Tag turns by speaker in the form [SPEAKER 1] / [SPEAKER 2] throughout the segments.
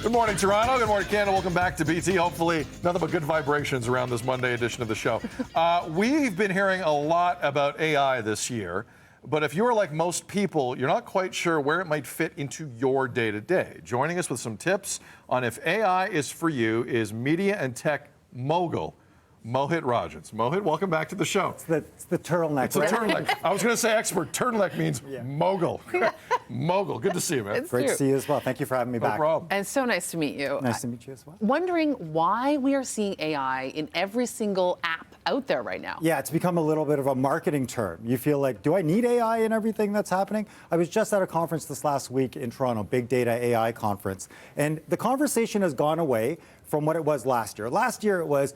[SPEAKER 1] Good morning, Toronto. Good morning, Canada. Welcome back to BT. Hopefully, nothing but good vibrations around this Monday edition of the show. We've been hearing a lot about AI this year, but if you're like most people, you're not quite sure where it might fit into your day-to-day. Joining us with some tips on if AI is for you is media and tech mogul Mohit Rajhans. Mohit, welcome back to the show.
[SPEAKER 2] It's the turtleneck.
[SPEAKER 1] It's a turtleneck. I was going to say expert. Turtleneck means mogul. Mogul. Good to see you, man.
[SPEAKER 3] It's
[SPEAKER 2] Great
[SPEAKER 3] true.
[SPEAKER 2] to see you as well. Thank you for having me
[SPEAKER 1] No
[SPEAKER 2] back.
[SPEAKER 1] problem.
[SPEAKER 3] And so nice to meet you.
[SPEAKER 2] Nice to meet you as well.
[SPEAKER 3] Wondering why we are seeing AI in every single app out there right now.
[SPEAKER 2] Yeah, it's become a little bit of a marketing term. You feel like, do I need AI in everything that's happening? I was just at a conference this last week in Toronto, Big Data AI conference, and the conversation has gone away from what it was last year. Last year it was,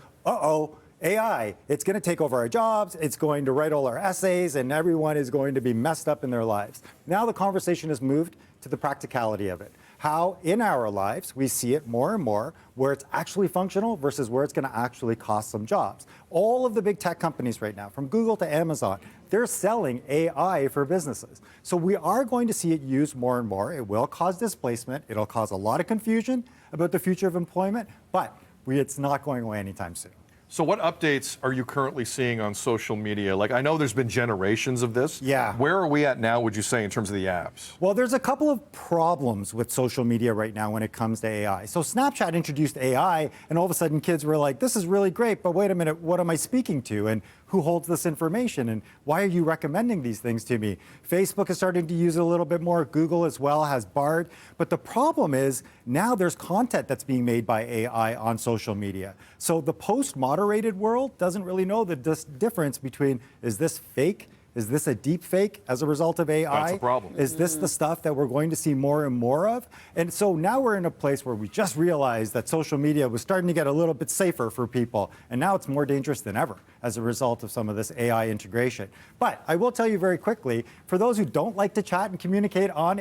[SPEAKER 2] AI, it's going to take over our jobs, it's going to write all our essays, and everyone is going to be messed up in their lives. Now the conversation has moved to the practicality of it. How in our lives we see it more and more where it's actually functional versus where it's going to actually cost some jobs. All of the big tech companies right now, from Google to Amazon, they're selling AI for businesses. So we are going to see it used more and more. It will cause displacement. It'll cause a lot of confusion about the future of employment, but it's not going away anytime soon.
[SPEAKER 1] So what updates are you currently seeing on social media? Like, I know there's been generations of this.
[SPEAKER 2] Yeah.
[SPEAKER 1] Where are we at now, would you say, in terms of the apps?
[SPEAKER 2] Well, there's a couple of problems with social media right now when it comes to AI. So Snapchat introduced AI, and all of a sudden kids were like, this is really great, but wait a minute, what am I speaking to? And who holds this information? And why are you recommending these things to me? Facebook is starting to use it a little bit more. Google as well has Bard. But the problem is now there's content that's being made by AI on social media. So the post-moderated world doesn't really know the difference between, is this fake? Is this a deep fake as a result of AI?
[SPEAKER 1] That's a problem.
[SPEAKER 2] Is this the stuff that we're going to see more and more of? And so now we're in a place where we just realized that social media was starting to get a little bit safer for people. And now it's more dangerous than ever as a result of some of this AI integration. But I will tell you very quickly, for those who don't like to chat and communicate on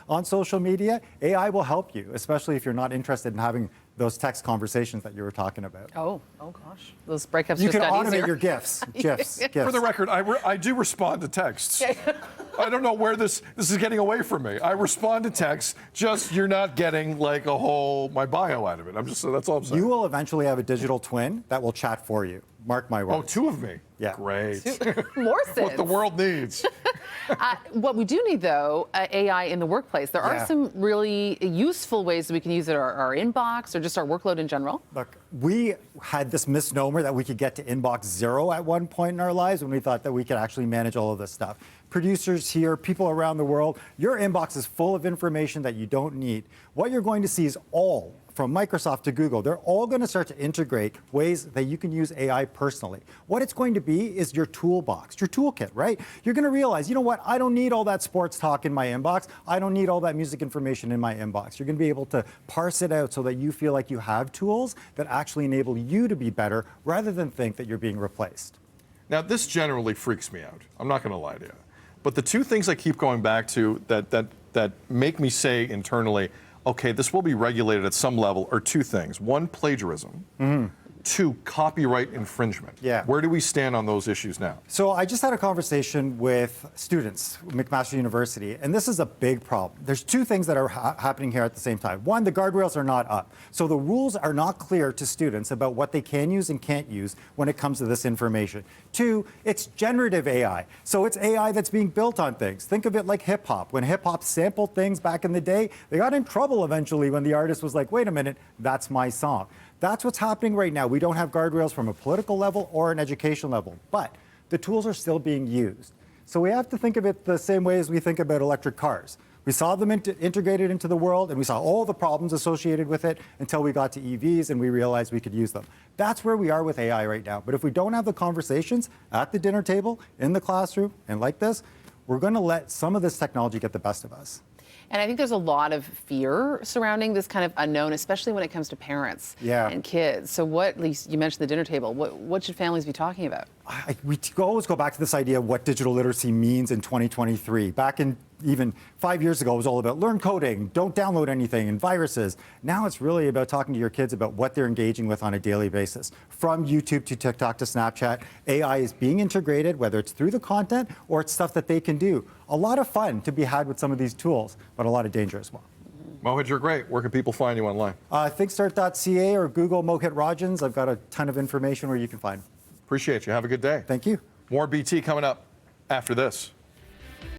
[SPEAKER 2] on social media, AI will help you, especially if you're not interested in having those text conversations that you were talking about.
[SPEAKER 3] Oh gosh. Those breakups
[SPEAKER 2] You
[SPEAKER 3] just
[SPEAKER 2] can
[SPEAKER 3] got
[SPEAKER 2] automate
[SPEAKER 3] easier.
[SPEAKER 2] your GIFs. GIFs.
[SPEAKER 1] For the record, I do respond to texts. I don't know where this is getting away from me. I respond to texts, just you're not getting like a whole, my bio out of it. That's all I'm saying.
[SPEAKER 2] You will eventually have a digital twin that will chat for you. Mark my words.
[SPEAKER 1] Oh, two of me?
[SPEAKER 2] Yeah.
[SPEAKER 1] Great.
[SPEAKER 3] More sense.
[SPEAKER 1] What the world needs.
[SPEAKER 3] What we do need, though, AI in the workplace. There are some really useful ways that we can use it, our inbox or just our workload in general.
[SPEAKER 2] Look, we had this misnomer that we could get to inbox zero at one point in our lives when we thought that we could actually manage all of this stuff. Producers here, people around the world, your inbox is full of information that you don't need. What you're going to see is all, from Microsoft to Google, they're all going to start to integrate ways that you can use AI personally. What it's going to be is your toolbox, your toolkit, right? You're going to realize, you know what, I don't need all that sports talk in my inbox. I don't need all that music information in my inbox. You're going to be able to parse it out so that you feel like you have tools that actually enable you to be better rather than think that you're being replaced.
[SPEAKER 1] Now, this generally freaks me out. I'm not going to lie to you. But the two things I keep going back to that make me say internally, okay, this will be regulated at some level, are two things. One, plagiarism. Two, copyright infringement.
[SPEAKER 2] Yeah.
[SPEAKER 1] Where do we stand on those issues now?
[SPEAKER 2] So I just had a conversation with students at McMaster University, and this is a big problem. There's two things that are happening here at the same time. One, the guardrails are not up. So the rules are not clear to students about what they can use and can't use when it comes to this information. Two, it's generative AI. So it's AI that's being built on things. Think of it like hip hop. When hip hop sampled things back in the day, they got in trouble eventually when the artist was like, wait a minute, that's my song. That's what's happening right now. We don't have guardrails from a political level or an education level, but the tools are still being used. So we have to think of it the same way as we think about electric cars. We saw them integrated into the world, and we saw all the problems associated with it until we got to EVs and we realized we could use them. That's where we are with AI right now. But if we don't have the conversations at the dinner table, in the classroom, and like this, we're going to let some of this technology get the best of us.
[SPEAKER 3] And I think there's a lot of fear surrounding this kind of unknown, especially when it comes to parents and kids. So what, at least you mentioned the dinner table, what should families be talking about?
[SPEAKER 2] We always go back to this idea of what digital literacy means in 2023. Back in even 5 years ago, it was all about learn coding, don't download anything, and viruses. Now it's really about talking to your kids about what they're engaging with on a daily basis. From YouTube to TikTok to Snapchat, AI is being integrated, whether it's through the content or it's stuff that they can do. A lot of fun to be had with some of these tools, but a lot of danger as well.
[SPEAKER 1] Mohit, you're great. Where can people find you online?
[SPEAKER 2] ThinkStart.ca or Google Mohit Rajhans. I've got a ton of information where you can find.
[SPEAKER 1] Appreciate you. Have a good day.
[SPEAKER 2] Thank you.
[SPEAKER 1] More BT coming up after this.